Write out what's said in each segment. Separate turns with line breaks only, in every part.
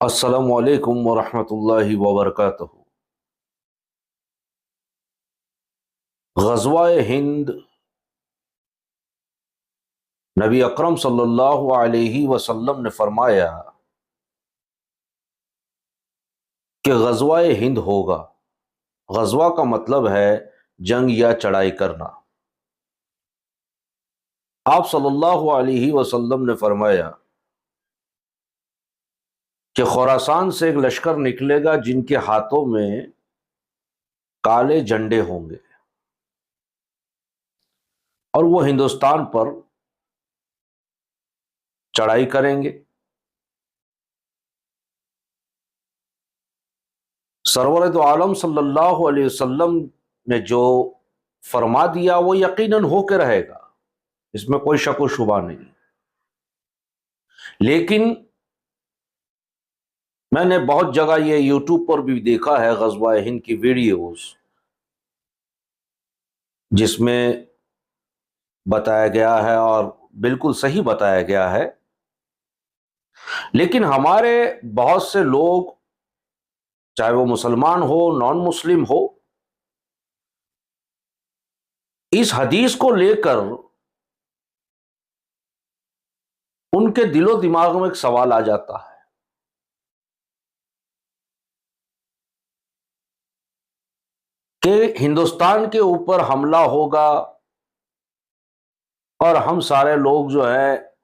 अस्सलामु अलैकुम वरहमतुल्लाहि वबरकातुहू। ग़ज़वा-ए हिंद नबी अकरम सल्लल्लाहु अलैहि वसल्लम ने फरमाया कि ग़ज़वा-ए हिंद होगा। ग़ज़वा का मतलब है जंग या चढ़ाई करना। आप सल्लल्लाहु अलैहि वसल्लम ने फरमाया कि खुरासान से एक लश्कर निकलेगा जिनके हाथों में काले झंडे होंगे और वो हिंदुस्तान पर चढ़ाई करेंगे। सरवर दो आलम सल्लल्लाहु अलैहि वसल्लम ने जो फरमा दिया वो यकीनन होकर रहेगा, इसमें कोई शक व शुबा नहीं। लेकिन मैंने बहुत जगह ये यूट्यूब पर भी देखा है ग़ज़वा-ए हिंद की वीडियोस, जिसमें बताया गया है और बिल्कुल सही बताया गया है। लेकिन हमारे बहुत से लोग, चाहे वो मुसलमान हो नॉन मुस्लिम हो, इस हदीस को लेकर उनके दिलो दिमाग में एक सवाल आ जाता है कि हिंदुस्तान के ऊपर हमला होगा और हम सारे लोग जो है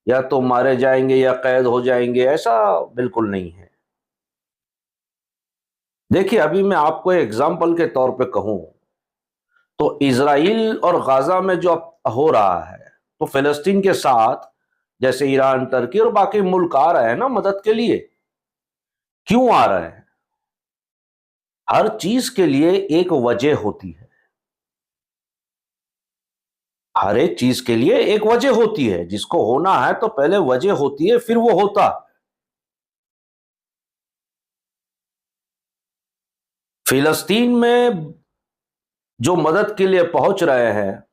या तो मारे जाएंगे या कैद हो जाएंगे। ऐसा बिल्कुल नहीं है। देखिए, अभी मैं आपको एग्जाम्पल के तौर पे कहूं तो इजराइल और गाजा में जो अब हो रहा है, तो फिलिस्तीन के साथ जैसे ईरान, तुर्की और बाकी मुल्क आ रहे हैं ना मदद के लिए। क्यों आ रहे हैं? हर चीज के लिए एक वजह होती है। हर एक चीज के लिए एक वजह होती है। जिसको होना है तो पहले वजह होती है, फिर वो होता है। फिलिस्तीन में जो मदद के लिए पहुंच रहे हैं,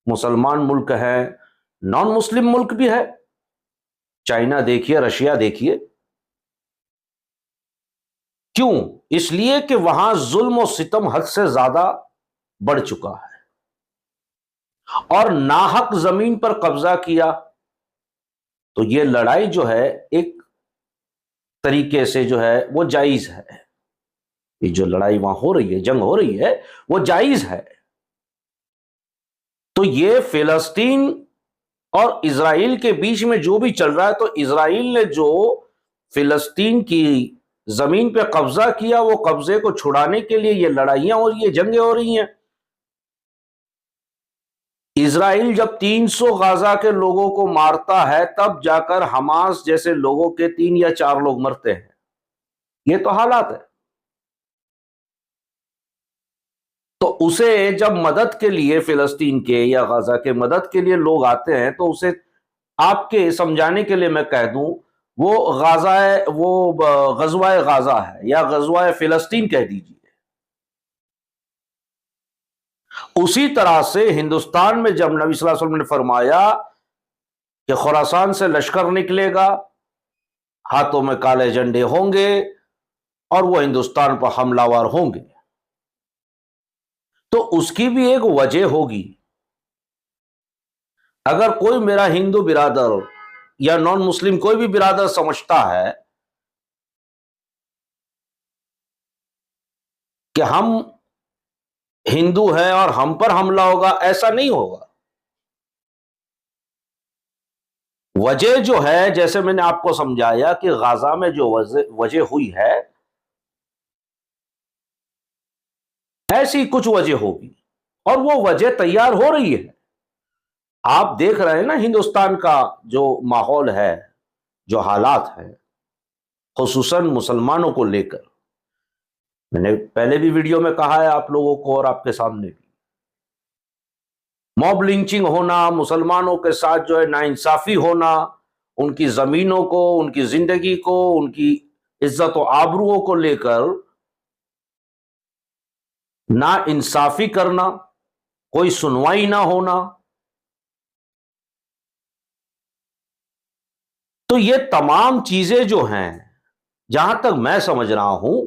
मुसलमान मुल्क हैं, नॉन मुस्लिम मुल्क भी है। चाइना देखिए, रशिया देखिए। क्यों? इसलिए कि वहां जुल्म और सितम हद से ज्यादा बढ़ चुका है और नाहक जमीन पर कब्जा किया। तो ये लड़ाई जो है एक तरीके से जो है वो जायज है। ये जो लड़ाई वहां हो रही है, जंग हो रही है, वो जायज है। तो ये फिलिस्तीन और इजराइल के बीच में जो भी चल रहा है, तो इजराइल ने जो फिलिस्तीन की जमीन पे कब्जा किया, वो कब्जे को छुड़ाने के लिए ये लड़ाइयां हो रही है, जंगें हो रही हैं। इजराइल जब 300 गाजा के लोगों को मारता है, तब जाकर हमास जैसे लोगों के 3 या 4 लोग मरते हैं। ये तो हालात है। तो उसे जब मदद के लिए फिलिस्तीन के या गाजा के मदद के लिए लोग आते हैं, तो उसे आपके समझाने के लिए मैं कह दूं, वो गाजा है, वो ग़ज़वा-ए गाजा है या ग़ज़वा-ए फिलिस्तीन कह दीजिए। उसी तरह से हिंदुस्तान में जब नबी सल्लल्लाहु अलैहि वसल्लम ने फरमाया कि खुरासान से लश्कर निकलेगा, हाथों में काले झंडे होंगे और वो हिंदुस्तान पर हमलावर होंगे, तो उसकी भी एक वजह होगी। अगर कोई मेरा हिंदू बिरादर या नॉन मुस्लिम कोई भी बिरादर समझता है कि हम हिंदू हैं और हम पर हमला होगा, ऐसा नहीं होगा। वजह जो है, जैसे मैंने आपको समझाया कि गाजा में जो वजह हुई है, ऐसी कुछ वजह होगी और वो वजह तैयार हो रही है। आप देख रहे हैं ना हिंदुस्तान का जो माहौल है, जो हालात है, खुसूसन मुसलमानों को लेकर। मैंने पहले भी वीडियो में कहा है आप लोगों को और आपके सामने भी, मॉब लिंचिंग होना, मुसलमानों के साथ जो है नाइंसाफी होना, उनकी जमीनों को, उनकी जिंदगी को, उनकी इज्जत और आबरूओं को लेकर ना इंसाफी करना, कोई सुनवाई ना होना। तो ये तमाम चीजें जो हैं, जहां तक मैं समझ रहा हूं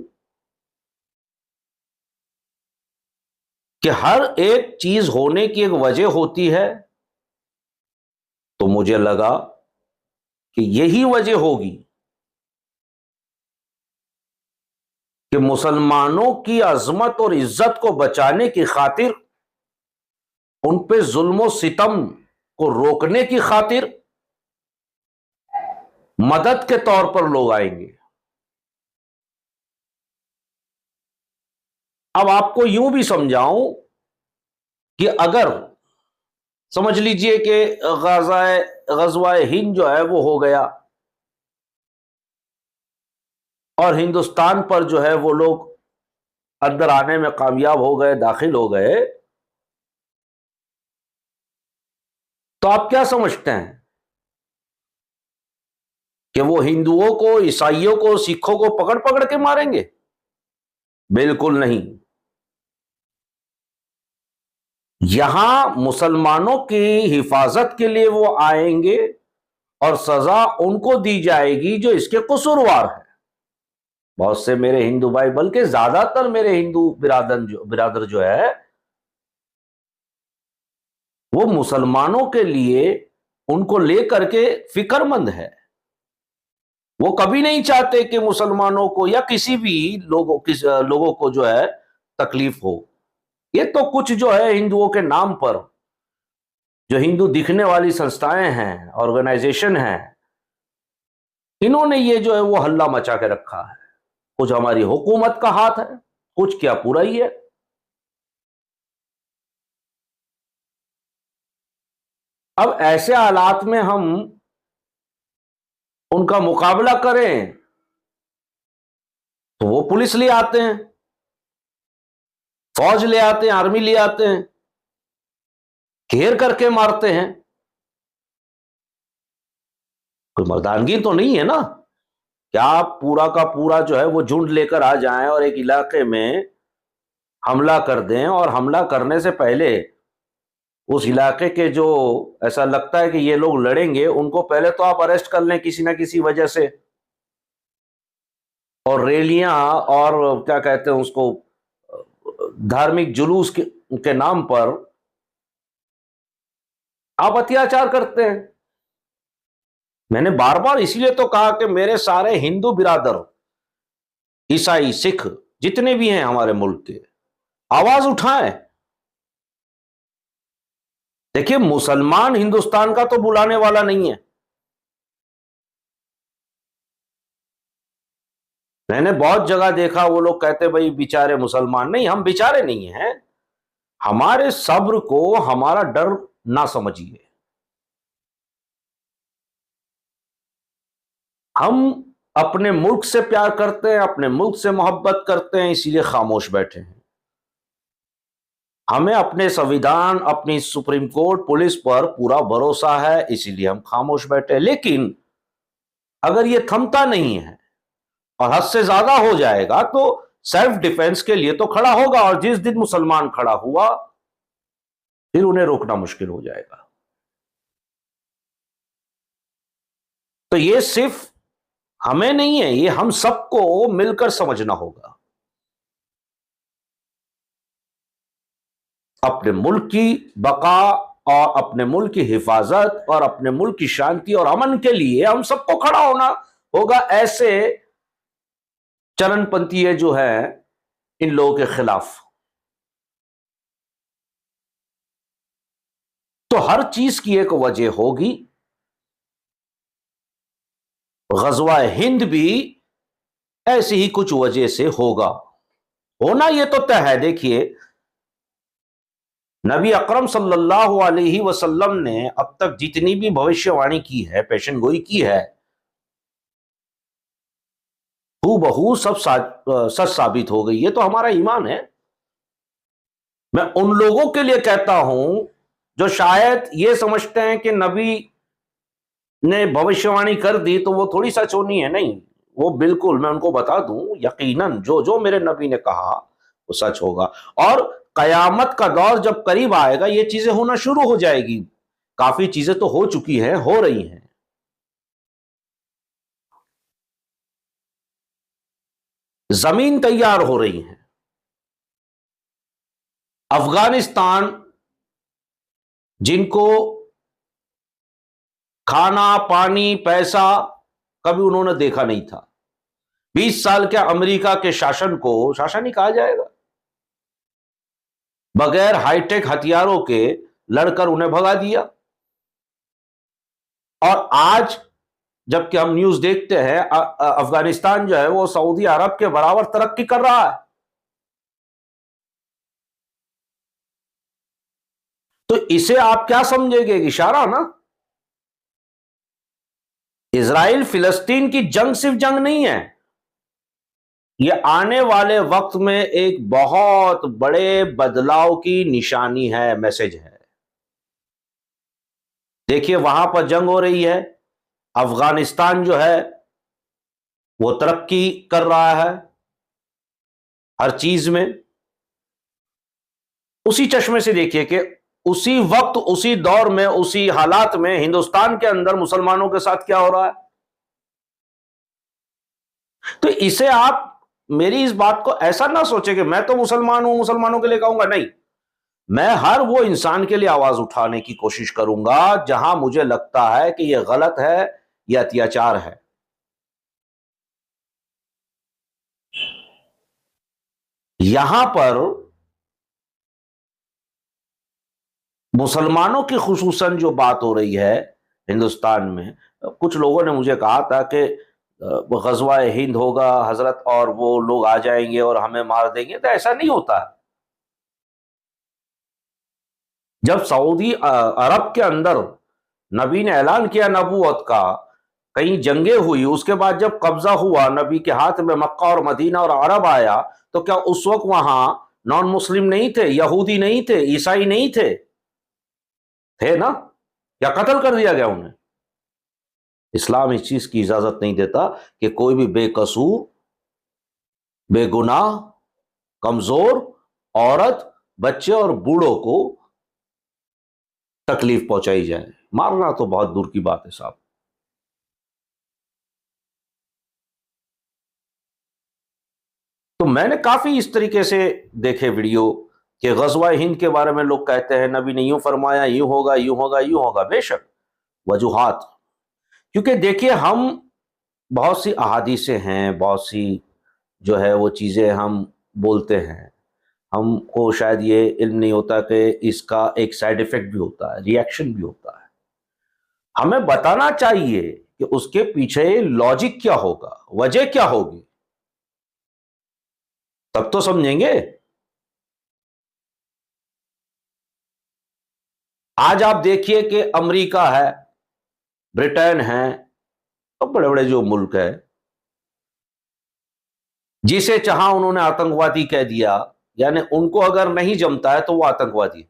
कि हर एक चीज होने की एक वजह होती है, तो मुझे लगा कि यही वजह होगी कि मुसलमानों की अजमत और इज्जत को बचाने की खातिर, उन पे जुल्म सितम को रोकने की खातिर मदद के तौर पर लोग आएंगे। अब आपको यूं भी समझाऊं कि अगर समझ लीजिए कि गजवाए हिंद जो है वो हो गया और हिंदुस्तान पर जो है वो लोग अंदर आने में कामयाब हो गए, दाखिल हो गए, तो आप क्या समझते हैं कि वो हिंदुओं को, ईसाइयों को, सिखों को पकड़ पकड़ के मारेंगे? बिल्कुल नहीं। यहां मुसलमानों की हिफाजत के लिए वो आएंगे और सजा उनको दी जाएगी जो इसके कसूरवार है। बहुत से मेरे हिंदू भाई, बल्कि ज्यादातर मेरे हिंदू बिरादर जो है वो मुसलमानों के लिए, उनको लेकर के फिक्रमंद है। वो कभी नहीं चाहते कि मुसलमानों को या किसी भी लोगों को जो है तकलीफ हो। ये तो कुछ जो है हिंदुओं के नाम पर जो हिंदू दिखने वाली संस्थाएं हैं, ऑर्गेनाइजेशन हैं, इन्होंने ये जो है वो हल्ला मचा के रखा है। कुछ हमारी हुकूमत का हाथ है, कुछ क्या पूरा ही है। अब ऐसे हालात में हम उनका मुकाबला करें तो वो पुलिस ले आते हैं, फौज ले आते हैं, आर्मी ले आते हैं, घेर करके मारते हैं। कोई मर्दानगी तो नहीं है ना, क्या आप पूरा का पूरा जो है वो झुंड लेकर आ जाएं और एक इलाके में हमला कर दें, और हमला करने से पहले उस इलाके के जो ऐसा लगता है कि ये लोग लड़ेंगे, उनको पहले तो आप अरेस्ट कर लें किसी ना किसी वजह से, और रैलियां और क्या कहते हैं उसको, धार्मिक जुलूस के नाम पर आप अत्याचार करते हैं। मैंने बार बार इसलिए तो कहा कि मेरे सारे हिंदू बिरादर, ईसाई, सिख जितने भी हैं हमारे मुल्क के, आवाज उठाएं। देखिए, मुसलमान हिंदुस्तान का तो बुलाने वाला नहीं है। मैंने बहुत जगह देखा, वो लोग कहते भाई बेचारे मुसलमान। नहीं, हम बेचारे नहीं हैं। हमारे सब्र को हमारा डर ना समझिए। हम अपने मुल्क से प्यार करते हैं, अपने मुल्क से मोहब्बत करते हैं, इसीलिए खामोश बैठे हैं। हमें अपने संविधान, अपनी सुप्रीम कोर्ट, पुलिस पर पूरा भरोसा है, इसीलिए हम खामोश बैठे हैं। लेकिन अगर ये थमता नहीं है और हद से ज्यादा हो जाएगा तो सेल्फ डिफेंस के लिए तो खड़ा होगा, और जिस दिन मुसलमान खड़ा हुआ फिर उन्हें रोकना मुश्किल हो जाएगा। तो ये सिर्फ हमें नहीं है, ये हम सबको मिलकर समझना होगा। अपने मुल्क की बका और अपने मुल्क की हिफाजत और अपने मुल्क की शांति और अमन के लिए हम सबको खड़ा होना होगा, ऐसे चरमपंथी जो है इन लोगों के खिलाफ। तो हर चीज की एक वजह होगी। गजवा हिंद भी ऐसी ही कुछ वजह से होगा, होना ये तो तय है। देखिए, नबी अकरम सल्लल्लाहु अलैहि वसल्लम ने अब तक जितनी भी भविष्यवाणी की है, पेशन गोई की है, हूबहू सब सच साबित हो गई। ये तो हमारा ईमान है। मैं उन लोगों के लिए कहता हूं जो शायद ये समझते हैं कि नबी ने भविष्यवाणी कर दी तो वो थोड़ी सच होनी है। नहीं, वो बिल्कुल, मैं उनको बता दूं, यकीनन जो जो मेरे नबी ने कहा वो सच होगा। और कयामत का दौर जब करीब आएगा ये चीजें होना शुरू हो जाएगी। काफी चीजें तो हो चुकी हैं, हो रही हैं। जमीन तैयार हो रही है। अफगानिस्तान जिनको खाना पानी पैसा कभी उन्होंने देखा नहीं था, 20 साल के अमेरिका के शासन को शासन ही कहा जाएगा, बगैर हाईटेक हथियारों के लड़कर उन्हें भगा दिया। और आज जबकि हम न्यूज देखते हैं, अफगानिस्तान जो है वो सऊदी अरब के बराबर तरक्की कर रहा है। तो इसे आप क्या समझेंगे? इशारा ना। इजराइल फिलिस्तीन की जंग सिर्फ जंग नहीं है, यह आने वाले वक्त में एक बहुत बड़े बदलाव की निशानी है, मैसेज है। देखिए वहां पर जंग हो रही है, अफगानिस्तान जो है वो तरक्की कर रहा है हर चीज में। उसी चश्मे से देखिए कि उसी वक्त, उसी दौर में, उसी हालात में हिंदुस्तान के अंदर मुसलमानों के साथ क्या हो रहा है। तो इसे आप मेरी इस बात को ऐसा ना सोचे कि मैं तो मुसलमान हूं, मुसलमानों के लिए कहूंगा। नहीं, मैं हर वो इंसान के लिए आवाज उठाने की कोशिश करूंगा जहां मुझे लगता है कि यह गलत है, यह अत्याचार है। यहां पर मुसलमानों की खुसूसन जो बात हो रही है हिंदुस्तान में, कुछ लोगों ने मुझे कहा था कि गजवा हिंद होगा हजरत और वो लोग आ जाएंगे और हमें मार देंगे। तो ऐसा नहीं होता। जब सऊदी अरब के अंदर नबी ने ऐलान किया नबूवत का, कई जंगें हुई, उसके बाद जब कब्जा हुआ नबी के हाथ में मक्का और मदीना और अरब आया, तो क्या उस वक्त वहां नॉन मुस्लिम नहीं थे, यहूदी नहीं थे, ईसाई नहीं थे? थे ना? या कत्ल कर दिया गया उन्हें? इस्लाम इस चीज की इजाजत नहीं देता कि कोई भी बेकसूर, बेगुनाह, कमजोर औरत, बच्चे और बूढ़ों को तकलीफ पहुंचाई जाए। मारना तो बहुत दूर की बात है साहब। तो मैंने काफी इस तरीके से देखे वीडियो कि गजवा हिंद के बारे में लोग कहते हैं नबी ने यूं फरमाया, यूं होगा, यूं होगा, यूं होगा। बेशक वजूहात, क्योंकि देखिए हम बहुत सी अहादीसें हैं, बहुत सी जो है वो चीजें हम बोलते हैं, हमको शायद ये इल्म नहीं होता कि इसका एक साइड इफेक्ट भी होता है, रिएक्शन भी होता है। हमें बताना चाहिए कि उसके पीछे लॉजिक क्या होगा, वजह क्या होगी, तब तो समझेंगे। आज आप देखिए कि अमेरिका है, ब्रिटेन है, तो बड़े बड़े जो मुल्क है, जिसे चाहा उन्होंने आतंकवादी कह दिया, यानी उनको अगर नहीं जमता है तो वो आतंकवादी है।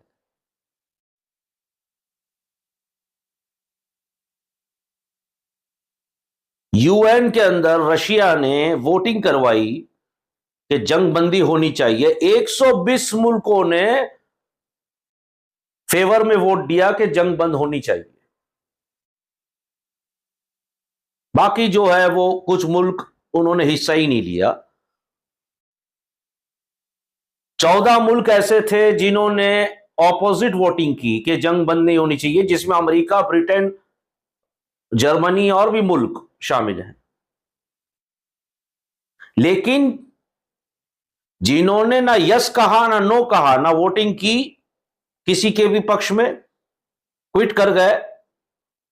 यूएन के अंदर रशिया ने वोटिंग करवाई कि जंग बंदी होनी चाहिए, 120 मुल्कों ने फेवर में वोट दिया कि जंग बंद होनी चाहिए। बाकी जो है वो कुछ मुल्क उन्होंने हिस्सा ही नहीं लिया। 14 मुल्क ऐसे थे जिन्होंने ऑपोजिट वोटिंग की कि जंग बंद नहीं होनी चाहिए, जिसमें अमेरिका, ब्रिटेन, जर्मनी और भी मुल्क शामिल हैं। लेकिन जिन्होंने ना यस कहा ना नो कहा, ना वोटिंग की किसी के भी पक्ष में, क्विट कर गए,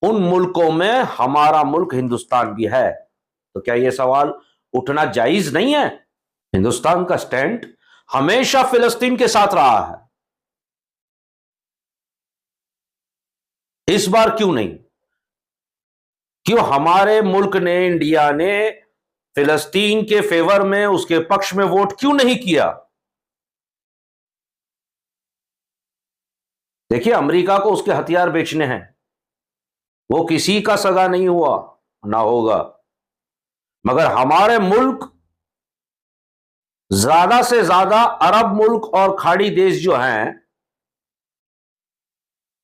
उन मुल्कों में हमारा मुल्क हिंदुस्तान भी है। तो क्या यह सवाल उठना जायज नहीं है? हिंदुस्तान का स्टैंड हमेशा फिलिस्तीन के साथ रहा है, इस बार क्यों नहीं? क्यों हमारे मुल्क ने, इंडिया ने फिलिस्तीन के फेवर में, उसके पक्ष में वोट क्यों नहीं किया? देखिए अमेरिका को उसके हथियार बेचने हैं, वो किसी का सगा नहीं हुआ ना होगा, मगर हमारे मुल्क ज्यादा से ज्यादा अरब मुल्क और खाड़ी देश जो हैं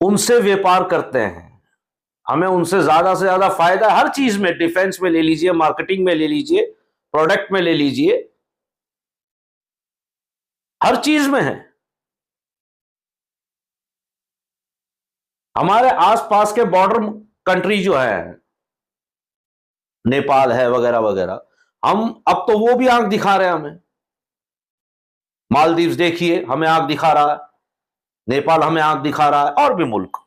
उनसे व्यापार करते हैं। हमें उनसे ज्यादा से ज्यादा फायदा हर चीज में, डिफेंस में ले लीजिए, मार्केटिंग में ले लीजिए, प्रोडक्ट में ले लीजिए, हर चीज में है। हमारे आसपास के बॉर्डर कंट्री जो है, नेपाल है वगैरह वगैरह, हम अब तो वो भी आंख दिखा रहे हैं हमें। मालदीव्स देखिए हमें आंख दिखा रहा है, नेपाल हमें आंख दिखा रहा है, और भी मुल्क,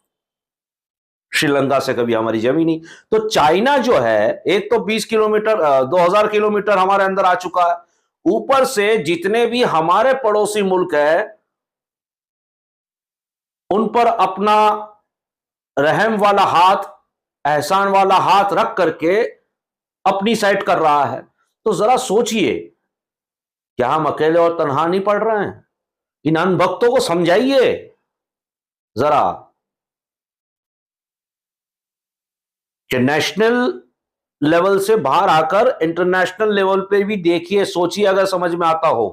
श्रीलंका से कभी हमारी जमी नहीं। तो चाइना जो है, एक तो 20 किलोमीटर 2000 किलोमीटर हमारे अंदर आ चुका है, ऊपर से जितने भी हमारे पड़ोसी मुल्क है उन पर अपना रहम वाला हाथ, एहसान वाला हाथ रख करके अपनी साइड कर रहा है। तो जरा सोचिए, क्या हम अकेले और तन्हा नहीं पड़ रहे हैं? इन अनभक्तों को समझाइए जरा कि नेशनल लेवल से बाहर आकर इंटरनेशनल लेवल पे भी देखिए, सोचिए, अगर समझ में आता हो।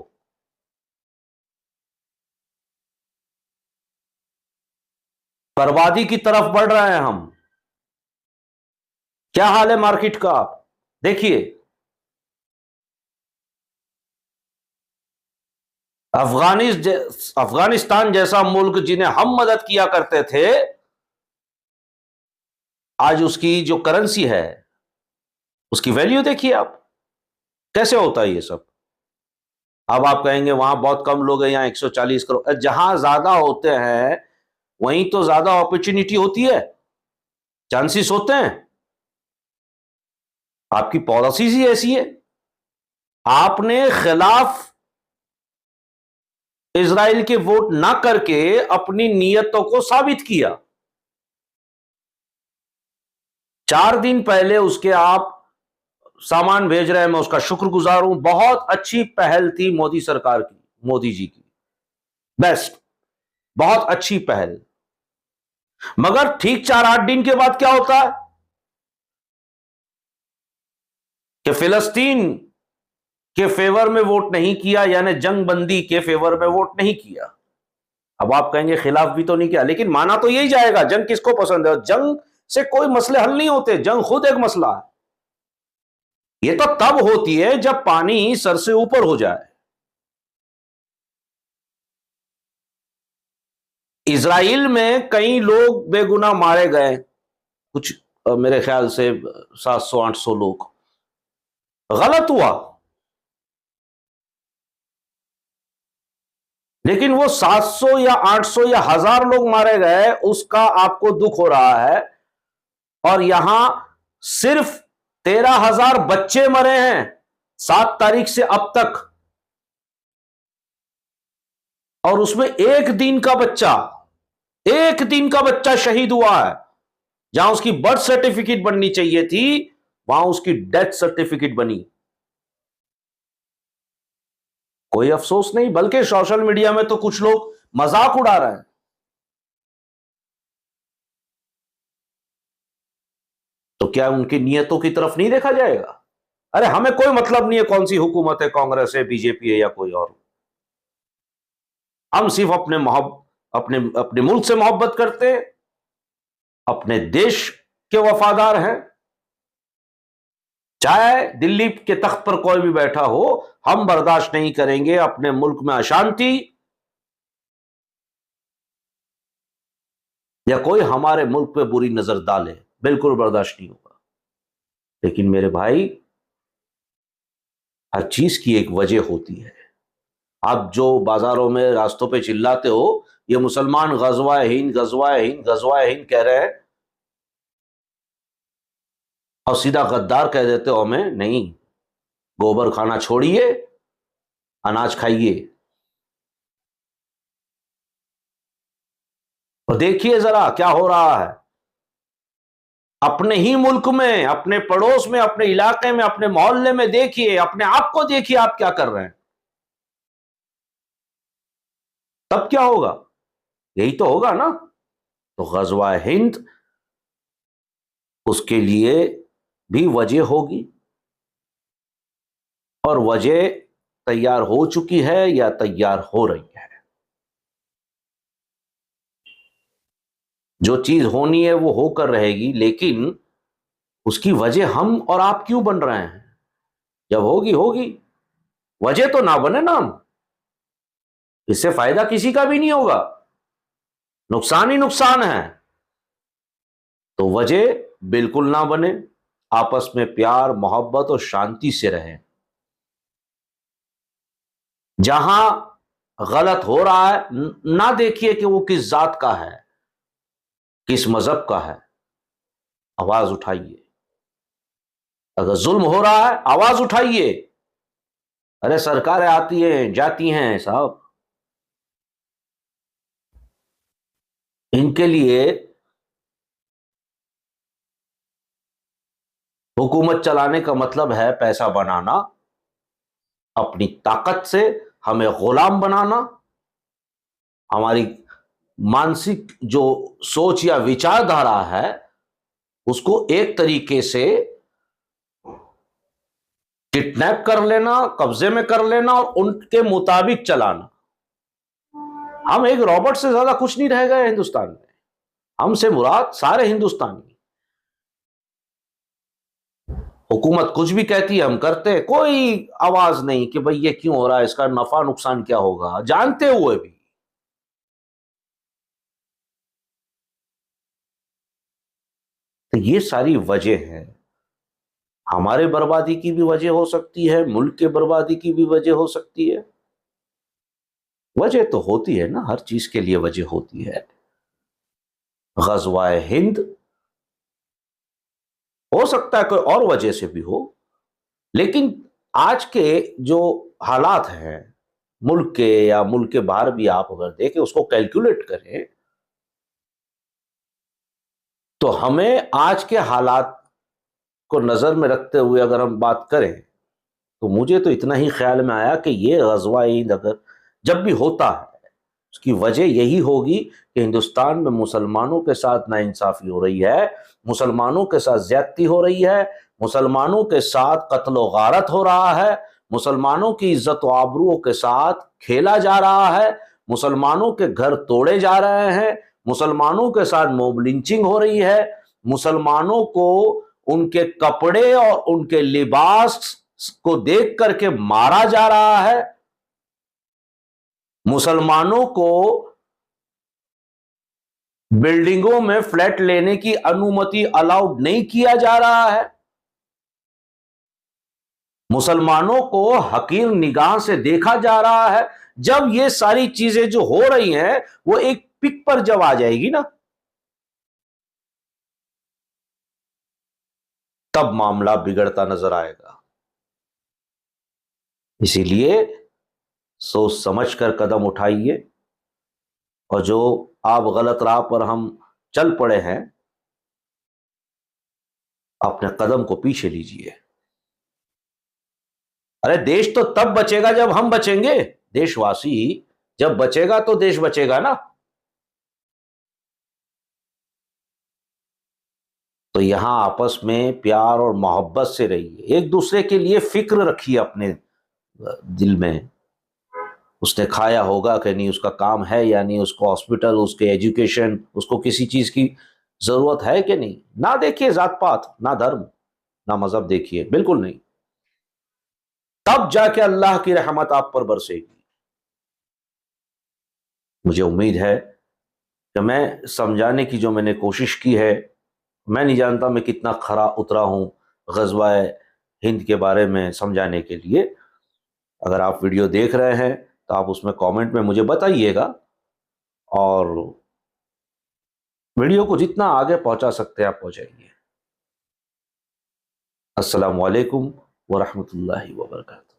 बर्बादी की तरफ बढ़ रहे हैं हम। क्या हाल है मार्केट का, देखिए। अफगानिस्तान जैसा मुल्क जिन्हें हम मदद किया करते थे, आज उसकी जो करेंसी है उसकी वैल्यू देखिए आप। कैसे होता है ये सब? अब आप कहेंगे वहां बहुत कम लोग हैं, यहां 140 करोड़। जहां ज्यादा होते हैं वहीं तो ज्यादा अपॉर्चुनिटी होती है, चांसेस होते हैं। आपकी पॉलिसीज ही ऐसी है। आपने खिलाफ इजराइल के वोट ना करके अपनी नीयतों को साबित किया। 4 दिन पहले उसके आप सामान भेज रहे हैं, मैं उसका शुक्रगुजार हूं। बहुत अच्छी पहल थी मोदी सरकार की, मोदी जी की, बेस्ट, बहुत अच्छी पहल। मगर ठीक 4-8 दिन के बाद क्या होता है कि फिलिस्तीन के फेवर में वोट नहीं किया, यानी जंग बंदी के फेवर में वोट नहीं किया। अब आप कहेंगे खिलाफ भी तो नहीं किया, लेकिन माना तो यही जाएगा। जंग किसको पसंद है? जंग से कोई मसले हल नहीं होते, जंग खुद एक मसला है। यह तो तब होती है जब पानी सर से ऊपर हो जाए। इजराइल में कई लोग बेगुनाह मारे गए, कुछ मेरे ख्याल से 700-800 लोग। गलत हुआ, लेकिन वो 700 या 800 या 1000 लोग मारे गए उसका आपको दुख हो रहा है, और यहां सिर्फ 13,000 बच्चे मरे हैं 7 तारीख से अब तक। और उसमें एक दिन का बच्चा शहीद हुआ है। जहां उसकी बर्थ सर्टिफिकेट बननी चाहिए थी, वहां उसकी डेथ सर्टिफिकेट बनी। कोई अफसोस नहीं, बल्कि सोशल मीडिया में तो कुछ लोग मजाक उड़ा रहे हैं। तो क्या उनकी नियतों की तरफ नहीं देखा जाएगा? अरे हमें कोई मतलब नहीं है कौन सी हुकूमत है, कांग्रेस है, बीजेपी है या कोई और। हम सिर्फ अपने अपने मुल्क से मोहब्बत करते हैं, अपने देश के वफादार हैं। चाहे दिल्ली के तख्त पर कोई भी बैठा हो, हम बर्दाश्त नहीं करेंगे अपने मुल्क में अशांति या कोई हमारे मुल्क पे बुरी नजर डाले, बिल्कुल बर्दाश्त नहीं होगा। लेकिन मेरे भाई, हर चीज की एक वजह होती है। आप जो बाजारों में रास्तों पे चिल्लाते हो ये मुसलमान गजवाए हिंद गजवाए हिंद गजवाए हिंद कह रहे हैं, और सीधा गद्दार कह देते हो हमें, नहीं, गोबर खाना छोड़िए, अनाज खाइए। और देखिए जरा क्या हो रहा है अपने ही मुल्क में, अपने पड़ोस में, अपने इलाके में, अपने मोहल्ले में। देखिए, अपने आप को देखिए, आप क्या कर रहे हैं। तब क्या होगा? यही तो होगा ना। तो गजवा हिंद, उसके लिए भी वजह होगी, और वजह तैयार हो चुकी है या तैयार हो रही है। जो चीज होनी है वो होकर रहेगी, लेकिन उसकी वजह हम और आप क्यों बन रहे हैं? जब होगी होगी, वजह तो ना बने ना हम। इससे फायदा किसी का भी नहीं होगा, नुकसान ही नुकसान है। तो वजह बिल्कुल ना बने, आपस में प्यार मोहब्बत और शांति से रहें। जहां गलत हो रहा है ना देखिए कि वो किस जात का है, किस मजहब का है, आवाज उठाइए। अगर जुल्म हो रहा है आवाज उठाइए। अरे सरकारें आती हैं जाती हैं साहब, इनके लिए हुकूमत चलाने का मतलब है पैसा बनाना, अपनी ताकत से हमें गुलाम बनाना, हमारी मानसिक जो सोच या विचारधारा है उसको एक तरीके से किडनैप कर लेना, कब्जे में कर लेना और उनके मुताबिक चलाना। हम एक रॉबर्ट से ज्यादा कुछ नहीं रह गए हिंदुस्तान में, हमसे मुराद सारे हिंदुस्तानी। हुकूमत कुछ भी कहती है हम करते हैं, कोई आवाज नहीं कि भाई ये क्यों हो रहा है, इसका नफा नुकसान क्या होगा, जानते हुए भी। तो ये सारी वजह है, हमारे बर्बादी की भी वजह हो सकती है, मुल्क के बर्बादी की भी वजह हो सकती है। वजह तो होती है ना, हर चीज के लिए वजह होती है। गज़वाए हिंद हो सकता है कोई और वजह से भी हो, लेकिन आज के जो हालात हैं मुल्क के या मुल्क के बाहर भी, आप अगर देखें उसको कैलकुलेट करें, तो हमें आज के हालात को नजर में रखते हुए अगर हम बात करें, तो मुझे तो इतना ही ख्याल में आया कि ये ग़ज़वा हिंद अगर जब भी होता है उसकी वजह यही होगी कि हिंदुस्तान में मुसलमानों के साथ नाइंसाफी हो रही है, मुसलमानों के साथ ज्यादती हो रही है, मुसलमानों के साथ कत्ल व गारत हो रहा है, मुसलमानों की इज्जत व आबरूओं के साथ खेला जा रहा है, मुसलमानों के घर तोड़े जा रहे हैं, मुसलमानों के साथ मॉब लिंचिंग हो रही है, मुसलमानों को उनके कपड़े और उनके लिबास को देख करके मारा जा रहा है, मुसलमानों को बिल्डिंगों में फ्लैट लेने की अनुमति अलाउड नहीं किया जा रहा है, मुसलमानों को हकीर निगाह से देखा जा रहा है। जब ये सारी चीजें जो हो रही हैं वो एक पिक पर जब आ जाएगी ना, तब मामला बिगड़ता नजर आएगा। इसीलिए सोच समझ कर कदम उठाइए, और जो आप गलत राह पर हम चल पड़े हैं, अपने कदम को पीछे लीजिए। अरे देश तो तब बचेगा जब हम बचेंगे, देशवासी जब बचेगा तो देश बचेगा ना। तो यहां आपस में प्यार और मोहब्बत से रहिए, एक दूसरे के लिए फिक्र रखिए अपने दिल में। उसने खाया होगा कि नहीं, उसका काम है या नहीं, उसको हॉस्पिटल, उसके एजुकेशन, उसको किसी चीज की जरूरत है कि नहीं। ना देखिए जात पात, ना धर्म, ना मजहब देखिए, बिल्कुल नहीं। तब जाके अल्लाह की रहमत आप पर बरसेगी। मुझे उम्मीद है कि मैं समझाने की जो मैंने कोशिश की है, मैं नहीं जानता मैं कितना खरा उतरा हूं ग़ज़वा हिंद के बारे में समझाने के लिए। अगर आप वीडियो देख रहे हैं तो आप उसमें कमेंट में मुझे बताइएगा, और वीडियो को जितना आगे पहुंचा सकते हैं आप पहुंचाइए। अस्सलामु अलैकुम व रहमतुल्लाहि व बरकातहू।